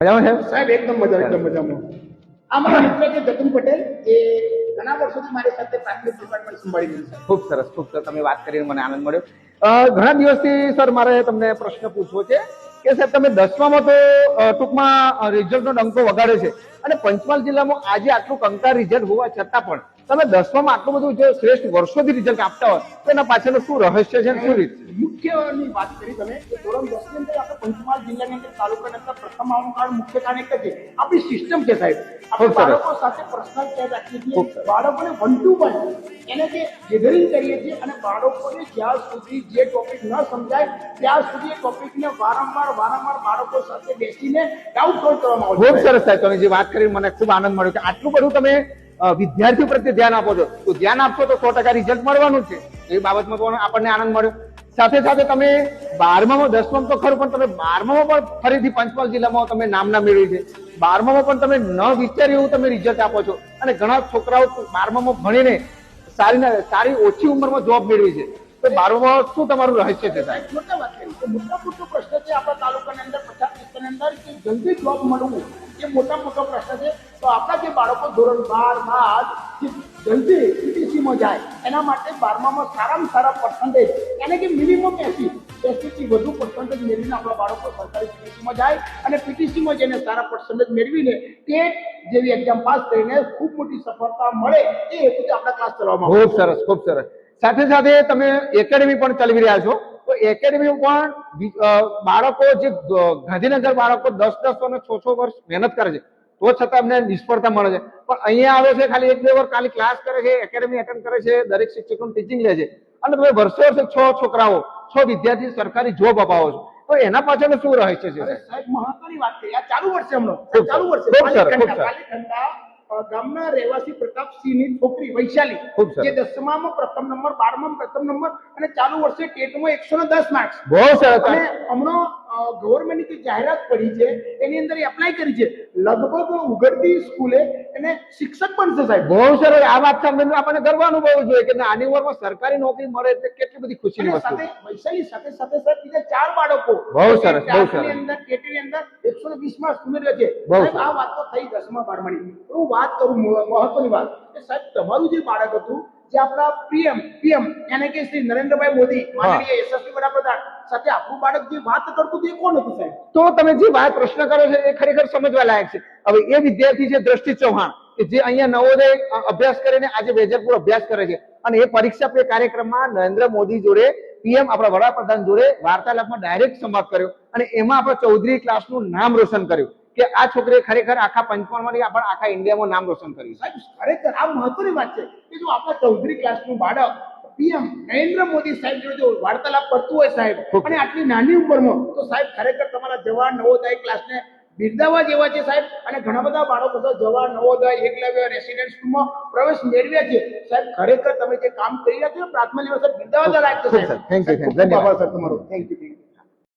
મજામાં છે સાહેબ એકદમ મજામાં આ મારા મિત્ર છે જતીન પટેલ જે ઘણા વર્ષોથી મારી સાથે પ્રાથમિક ડિપાર્ટમેન્ટ સંભાળી રહ્યું છે. ખૂબ સરસ તમે વાત કરીને મને આનંદ મળ્યો. ઘણા દિવસથી સર મારે તમને પ્રશ્ન પૂછવો છે કે સાહેબ તમે 10માં તો ટૂંકમાં રિઝલ્ટનો ડંકો વગાડ્યો છે અને પંચમહાલ જિલ્લામાં આજે આટલું કંકાર રિઝલ્ટ હોવા છતાં પણ તમે 10માં આટલું બધું જે શ્રેષ્ઠ વર્ષોથી રિઝલ્ટ આપતા હોય તો એના પાછળનું શું રહસ્ય છે શું રીત છે? મુખ્યની વાત કરી તમે કે ધોરણ 10 ની અંદર આપણે પંચમહાલ જિલ્લાની અંદર તાલુકાની અંદર પ્રથમ આવવાનું કારણ મુખ્ય કારણ એક જ છે આપણી સિસ્ટમ છે સાહેબ. આપણે બાળકો સાથે પર્સનલ કેર રાખીએ છીએ, બાળકોને 1 to 1 એને જે ગેધરિંગ કરીએ છીએ અને બાળકોને જ્યાં સુધી જે ટોપિક ન સમજાય ત્યાં સુધી એ ટોપિકને વારંવાર બાળકો સાથે બેસીને ડાઉટ સોલ્વ કરવામાં આવે છે. ખૂબ સરસ સાહેબ, તમે જે વાત કરી મને ખૂબ આનંદ મળ્યો કે આટલું બધું તમે વિદ્યાર્થીઓ પ્રત્યે ધ્યાન આપો છો તો ધ્યાન આપશો તો 100% રિઝલ્ટ મળવાનું છે. એ બાબતમાં પણ આપણને આનંદ મળ્યો. સાથે સાથે તમે 12માં 10માં તો ખરું પણ તમે 12માં પણ ફરીથી પંચમહાલ જિલ્લામાં તમે નામના મેળવી છે. 12માં પણ તમે ન વિચાર્યું એવું તમે રિઝલ્ટ આપો છો અને ઘણા છોકરાઓ 12માં ભણીને સારી ઓછી ઉંમરમાં જોબ મેળવી છે. તો 12માં શું તમારું રહસ્ય છે સાહેબ? મોટા વાત કરી તો મોટો પ્રશ્ન છે આપણા તાલુકાની અંદર 50 વિસ્તારની અંદર કે જલ્દી જોબ મળવું એ મોટો પ્રશ્ન છે. તો આપણા જે બાળકો ધોરણ 12 બાદ જલ્દી પીટીસીમાં જાય એના માટે 12માં સારામાં સારા પર્સન્ટેજ એટલે કે મિનિમમ 80 થી વધુ પર્સન્ટેજ મેળવીને આપણા બાળકો સરકારી પીટીસીમાં જાય અને પીટીસીમાં જઈને સારા પર્સન્ટેજ મેળવીને ટેટ જેવી એક્ઝામ પાસ કરીને ખૂબ મોટી સફળતા મળે એ હેતુથી આપણા ક્લાસ ચલાવવામાં આવે. ખૂબ સરસ. સાથે સાથે તમે એકેડેમી પણ ચલાવી રહ્યા છો તો એકેડેમી પણ બાળકો જે ગાંધીનગર બાળકો 10 અને 6 વર્ષ મહેનત કરે છે તો છતાં એમને નિષ્ફળતા મળે છે, પણ અહીંયા આવે છે ખાલી 1-2 વર્ષ ખાલી ક્લાસ કરે છે, એકેડેમી એટેન્ડ કરે છે, દરેક શિક્ષકોનું ટીચિંગ લે છે અને તમે વર્ષે 6 છોકરાઓ 6 વિદ્યાર્થી સરકારી જોબ અપાવો છો તો એના પાછળ શું રહસ્ય છે સાહેબ? મહત્વની વાત કરી આ ચાલુ વર્ષે ગામના રહેવાસી પ્રતાપસિંહની છોકરી વૈશાલી જે 10માં પ્રથમ નંબર, 12માં પ્રથમ નંબર અને ચાલુ વર્ષે ટેટમાં 110 માર્ક્સ. બહુ સરસ. અને હમણાં ગવર્મેન્ટની જે જાહેરાત પડી છે એની અંદર એપ્લાય કરી છે, લગભગ ઉઘડતી સ્કૂલે એને શિક્ષક બનશે સાહેબ. બહુ સરસ. આ વાત સાંભળીને આપણને ગર્વ અનુભવવું જોઈએ કે આની ઉંમરમાં સરકારી નોકરી મળે એટલે કેટલી બધી ખુશીની વસ્તુ. વૈશાલી સાથે સાહેબ બીજા 4 બાળકો બહુ સરસ અંદર ટેટની અંદર 120 માર્ક્સ ઉમેર્યા છે. આ વાત તો થઈ 10માં 12માની. હું વાત કરું મહત્વની વાત કે સાહેબ તમારું જે બાળક હતું જે આપણા પીએમ એટલે કે શ્રી નરેન્દ્રભાઈ મોદી માનનીય યશસ્વી વડાપ્રધાન સાથે આપણું બાળક જે વાત કરતું તે કોણ હતું સાહેબ? તો તમે જે વાત પ્રશ્ન કરો છો એ ખરેખર સમજવા લાયક છે. હવે એ વિદ્યાર્થી છે દ્રષ્ટિ ચૌહાણ કે જે અહીંયા નવોદય અભ્યાસ કરીને આજે વેજલપુર અભ્યાસ કરે છે અને એ પરીક્ષા પે કાર્યક્રમમાં નરેન્દ્ર મોદી જોડે પીએમ આપણા વડાપ્રધાન જોડે વાર્તાલાપમાં ડાયરેક્ટ સંવાદ કર્યો અને એમાં આપણા ચૌધરી ક્લાસનું નામ રોશન કર્યું કે આ છોકરીએ ખરેખર આખા પંચમહાલમાં આપણા આખા ઇન્ડિયામાં નામ રોશન કર્યું. ખરેખર આ મહત્વની વાત છે કે જો આપણા ચૌધરી ક્લાસનું બાળક પીએમ નરેન્દ્ર મોદી સાહેબ જોડે જો વાર્તાલાપ કરતું હોય સાહેબ અને આટલી નાની ઉંમરમાં તો સાહેબ ખરેખર તમારા જવાહર નવોદય ક્લાસને બિરદાવવા જેવા છે સાહેબ. અને ઘણા બધા બાળકો તો જવાહર નવોદય એકલવ્ય રેસિડેન્ટ સ્કૂલમાં પ્રવેશ મેળવ્યા છે સાહેબ. ખરેખર તમે જે કામ કરી રહ્યા છો પ્રાથમિક બિરદાવવા લાયક છે સાહેબ. Thank you. ધન્યવાદ સર તમારો. Thank you.